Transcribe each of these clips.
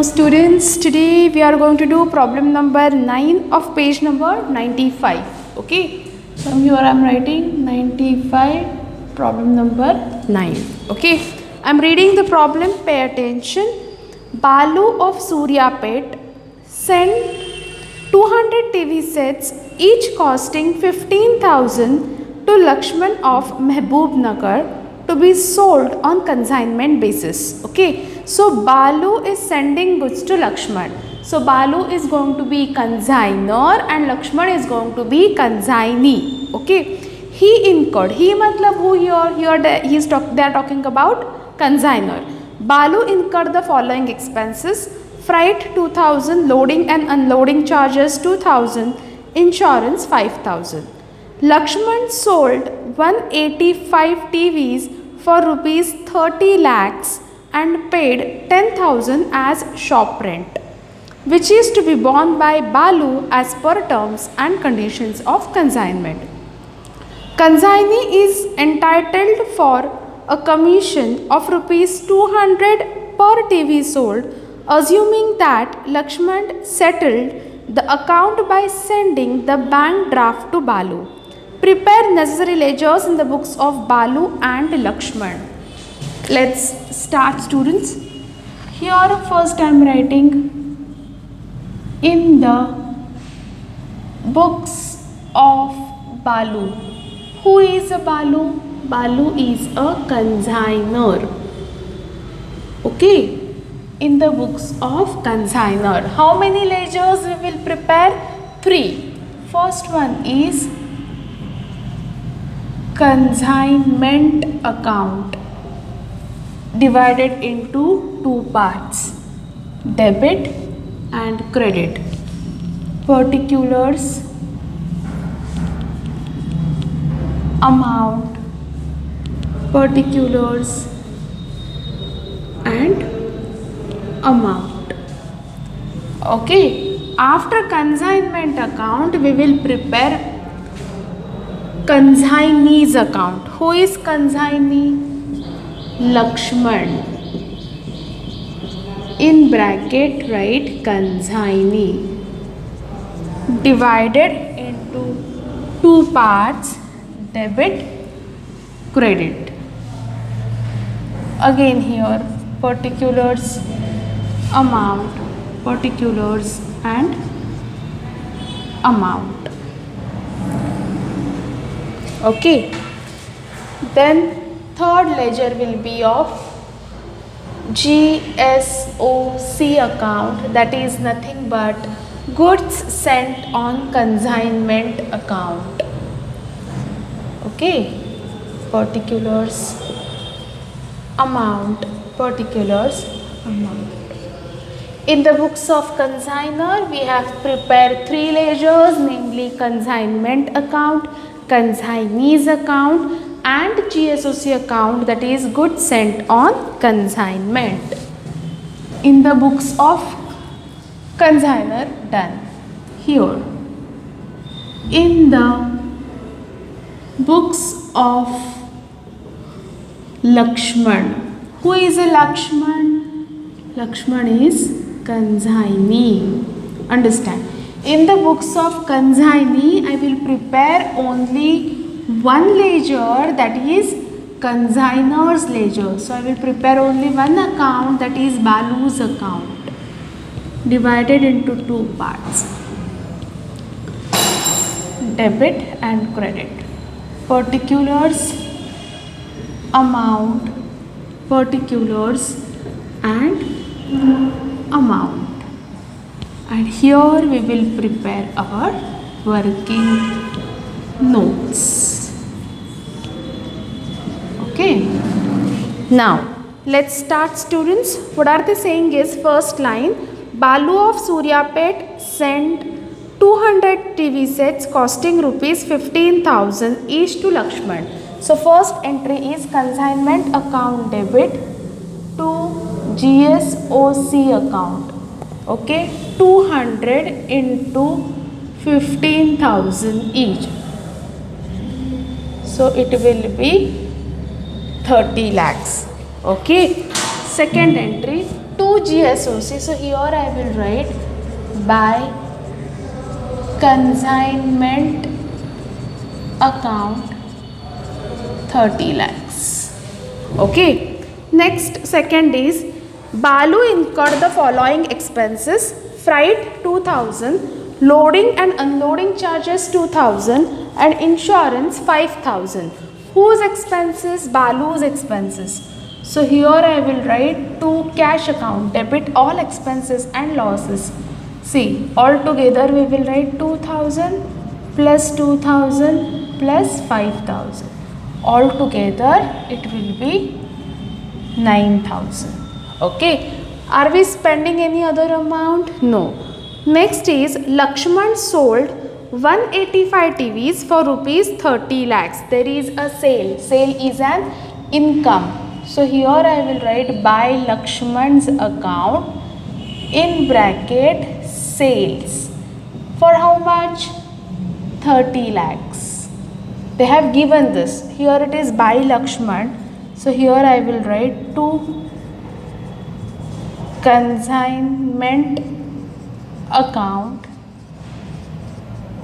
students, today we are going to do problem number 9 of page number 95. Okay, from here I am writing 95, problem number 9. Okay, I am reading the problem, pay attention. Balu of Suryapet sent 200 TV sets, each costing 15,000 to Lakshman of Mehboob Nagar to be sold on consignment basis. Okay, so Balu is sending goods to Lakshman. So Balu is going to be consignor and Lakshman is going to be consignee. Okay, he incurred. He matlab who here they are talking about consignor. Balu incurred the following expenses: freight 2,000, loading and unloading charges 2,000, insurance 5,000. Lakshman sold 185 TVs for rupees 30 lakhs and paid 10,000 as shop rent, which is to be borne by Balu as per terms and conditions of consignment. Consignee is entitled for a commission of rupees 200 per TV sold, assuming that Lakshman settled the account by sending the bank draft to Balu. Prepare necessary ledgers in the books of Balu and Lakshman. Let's start, students. Here first I am writing in the books of Balu. Who is a Balu? Balu is a consignor. Okay, in the books of consignor. How many ledgers we will prepare? 3. First one is consignment account, divided into 2 parts, debit and credit. Particulars, amount, particulars and amount. Okay, after consignment account we will prepare consignee's account. Who is consignee? Lakshman. In bracket write consignee, divided into 2 parts, debit, credit. Again here particulars, amount, particulars and amount. Okay, then third ledger will be of GSOC account, that is nothing but goods sent on consignment account. Okay, particulars, amount, particulars, amount. In the books of consignor we have prepared 3 ledgers, namely consignment account, consignee's account and GSOC account, that is goods sent on consignment. In the books of consignor done. Here in the books of Lakshman. Who is a Lakshman? Lakshman is consignee. Understand? In the books of consignee, I will prepare only 1 ledger, that is consignor's ledger. So I will prepare only 1 account, that is Balu's account, divided into 2 parts, debit and credit. Particulars, amount, particulars and amount. And here we will prepare our working notes. Okay. Now let's start, students. What are they saying is, first line, Balu of Suryapet sent 200 TV sets costing rupees 15,000 each to Lakshman. So first entry is consignment account debit to GSOC account. Okay, 200 into 15,000 each. So it will be 30 lakhs. Okay. Second entry, to GSOC. So here I will write by consignment account 30 lakhs. Okay. Next, second is Balu incurred the following expenses: freight 2000, loading and unloading charges 2000, and insurance 5000. Whose expenses? Balu's expenses. So here I will write to cash account, debit all expenses and losses. See, all together we will write 2000 plus 2000 plus 5000. All together it will be 9000. Okay. Are we spending any other amount? No. Next is Lakshman sold 185 TVs for rupees 30 lakhs. There is a sale. Sale is an income. So here I will write by Lakshman's account in bracket sales. For how much? 30 lakhs. They have given this. Here it is by Lakshman. So here I will write to consignment account,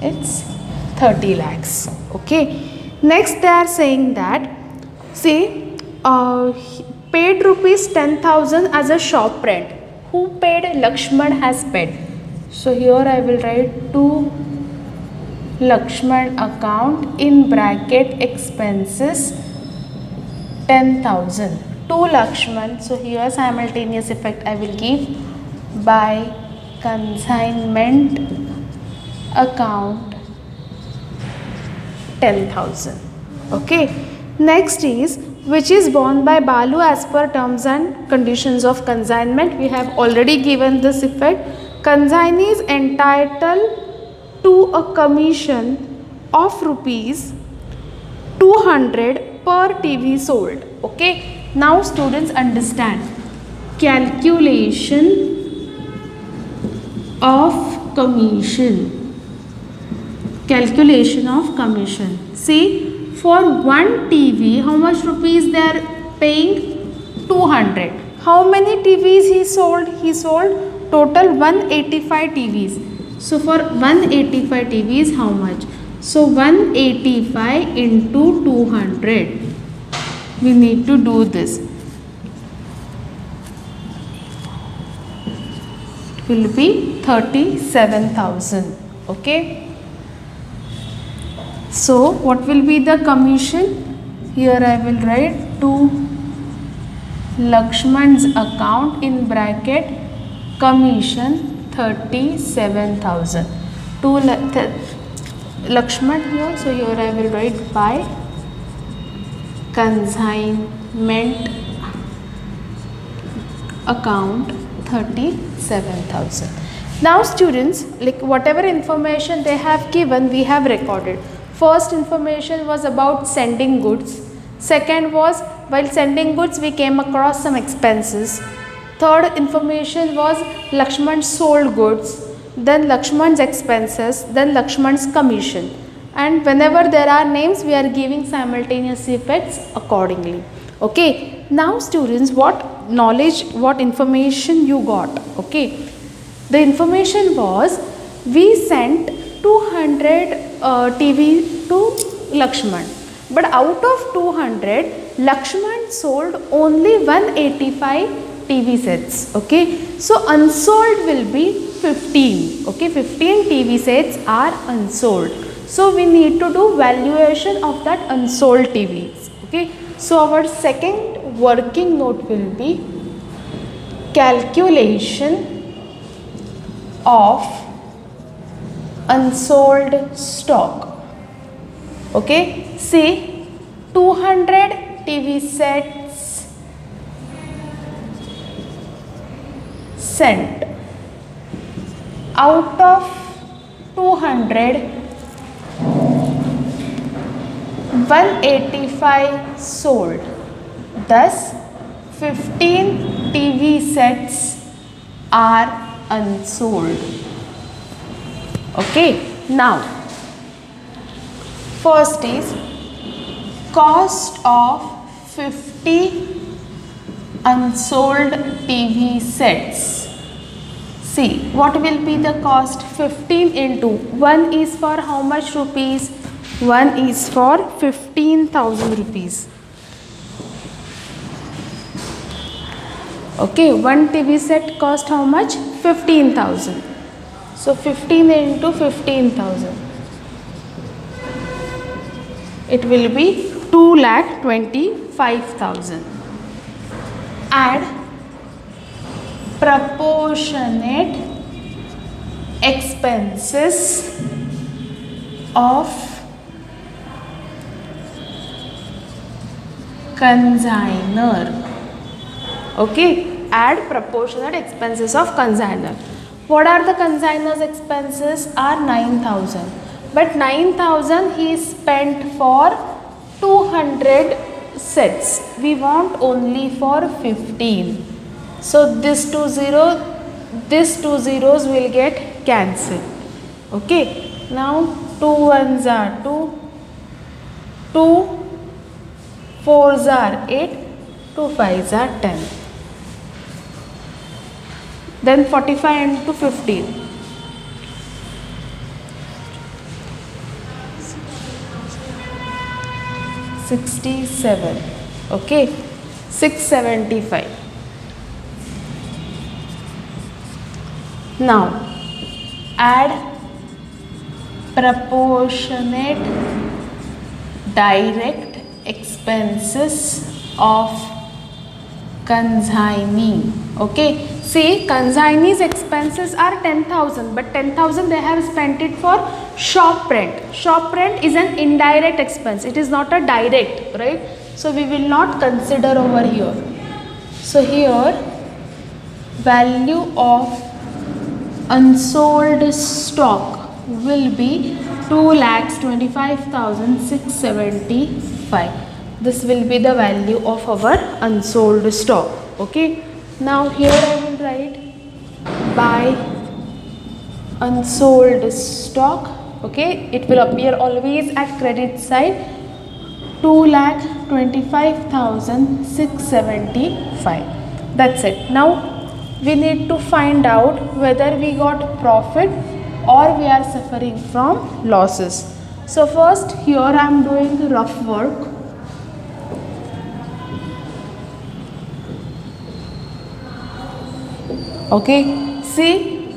it's 30 lakhs. Okay. Next they are saying that, see, paid rupees 10,000 as a shop rent. Who paid? Lakshman has paid. So here I will write to Lakshman account in bracket expenses 10,000. To Lakshman. So here simultaneous effect I will give by consignment account 10,000. Okay. Next is which is borne by Balu as per terms and conditions of consignment. We have already given this effect. Consignee is entitled to a commission of rupees 200 per TV sold. Okay. Now students understand calculation of commission. Calculation of commission. See, for one TV, how much rupees they are paying? 200. How many TVs he sold? He sold total 185 TVs. So for 185 TVs, how much? So 185 into 200. We need to do this. It will be 37,000. Okay. So what will be the commission? Here I will write to Lakshman's account in bracket commission 37,000. To Lakshman here. So here I will write by consignment account 37,000. Now students, like whatever information they have given, we have recorded. First information was about sending goods. Second was while sending goods we came across some expenses. Third information was Lakshman sold goods, then Lakshman's expenses, then Lakshman's commission. And whenever there are names, we are giving simultaneous effects accordingly. Okay. Now students, what knowledge, what information you got? Okay. The information was we sent 200 TV to Lakshman. But out of 200, Lakshman sold only 185 TV sets. Okay. So unsold will be 15. Okay. 15 TV sets are unsold. So we need to do valuation of that unsold TVs. Okay. So our second working note will be calculation of unsold stock. Okay. See, 200 TV sets sent. Out of 200, 185 sold. Thus, 15 TV sets are unsold. Okay. Now, first is cost of 50 unsold TV sets. See, what will be the cost? 15 into 1 is for how much rupees? 1 is for 15,000 rupees. Okay, one TV set cost how much? 15,000. So 15 into 15,000. It will be 2,25,000. Add proportionate expenses of consignor. Okay, add proportionate expenses of consignor. What are the consignor's expenses? Are 9,000. But 9,000 he spent for 200 sets. We want only for 15. So this two zeros will get cancelled. Okay. Now 2 ones are 2, 2 4s are 8, 2 5s are 10. Then 45 into 15. 67. Okay, 675. Now add proportionate direct expenses of consignee. Okay, see, consignee's expenses are 10,000, but 10,000 they have spent it for shop rent. Shop rent is an indirect expense, it is not a direct, right? So we will not consider over here. So here value of unsold stock will be 2,25,675. This will be the value of our unsold stock. Okay, now here I will write buy unsold stock. Okay, it will appear always at credit side. 2,25,675. That's it. Now we need to find out whether we got profit or we are suffering from losses. So first here I am doing rough work. Okay, see,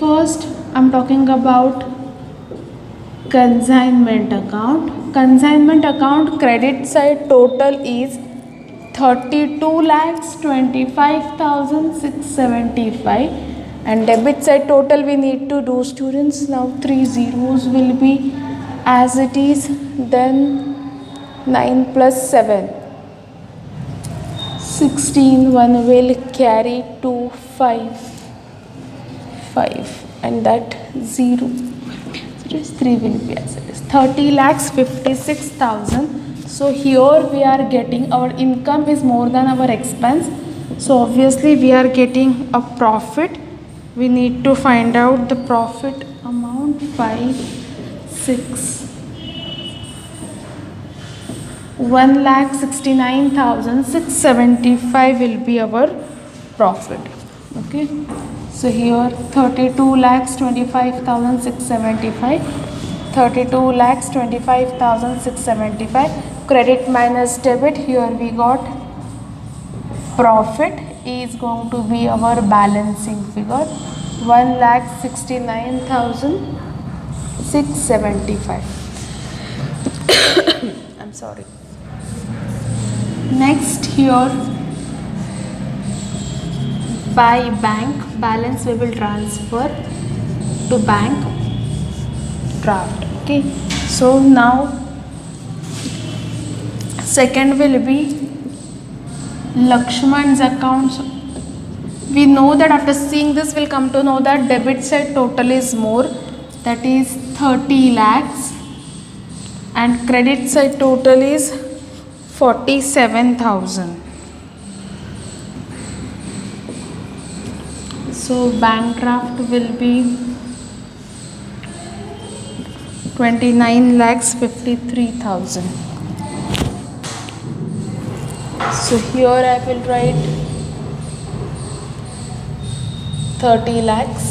first I am talking about consignment account. Consignment account credit side total is 32,25,675 and debit side total we need to do, students. Now 3 zeros will be as it is, then 9 plus 7. 16, 1 will carry 2, 5 and that 0. 3 will be as it is. 30,56,000. So here we are getting, our income is more than our expense. So obviously we are getting a profit. We need to find out the profit amount. 5, 6. 1,69,675 will be our profit. Okay. So here 32,25,675. 32,25,675. Credit minus debit. Here we got profit is going to be our balancing figure. 1,69,675. I'm sorry. Next here, by bank balance we will transfer to bank draft. Okay, so now second will be Lakshman's accounts. We know that after seeing this we'll come to know that debit side total is more, that is 30 lakhs, and credit side total is 47,000. So bank draft will be 29,53,000. So here I will write 30 lakhs.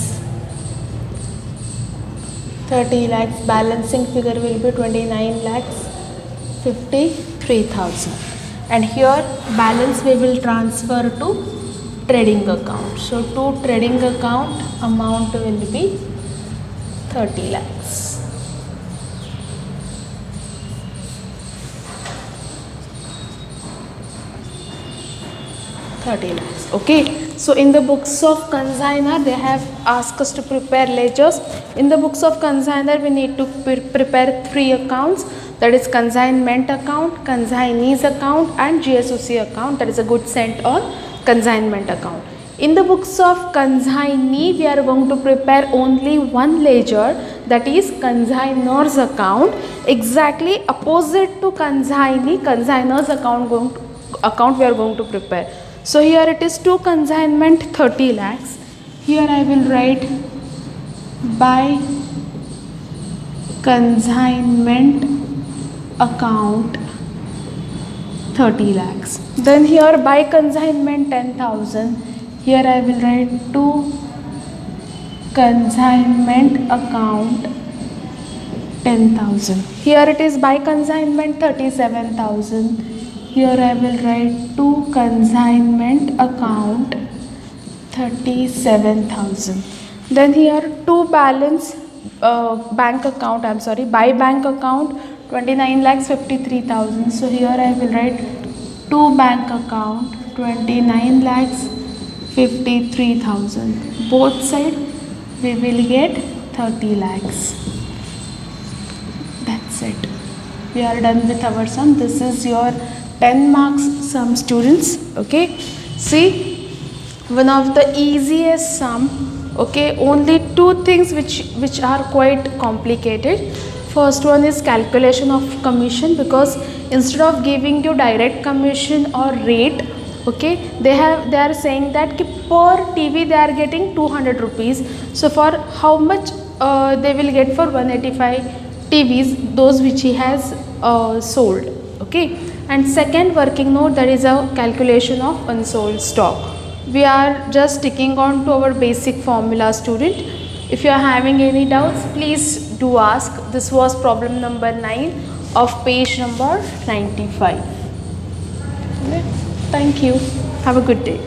30 lakhs. Balancing figure will be 29 lakhs 53,000. And here balance we will transfer to trading account. So to trading account amount will be 30 lakhs. Okay, so in the books of consignor they have asked us to prepare ledgers. In the books of consignor we need to prepare 3 accounts, that is consignment account, consignees account and GSOC account, that is a good cent on consignment account. In the books of consignee we are going to prepare only one ledger, that is consignor's account, exactly opposite to consignee, consignor's account we are going to prepare. So here it is to consignment 30 lakhs. Here I will write by consignment account 30 lakhs. Then here by consignment 10,000. Here I will write to consignment account 10,000. Here it is by consignment 37,000. Here I will write to consignment account 37,000. Then here to balance bank account, by bank account 29 lakhs 53,000. So here I will write to bank account 29 lakhs 53,000. Both side we will get 30 lakhs. That's it. We are done with our sum. This is your 10 marks sum, students. Okay, see, one of the easiest sum. Okay, only 2 things which are quite complicated. First one is calculation of commission, because instead of giving you direct commission or rate, okay, they are saying that per TV they are getting 200 rupees. So for how much they will get for 185 TVs, those which he has sold. Okay, and second working note, that is a calculation of unsold stock. We are just sticking on to our basic formula, student. If you are having any doubts, please do ask. This was problem number 9 of page number 95. Okay. Thank you. Have a good day.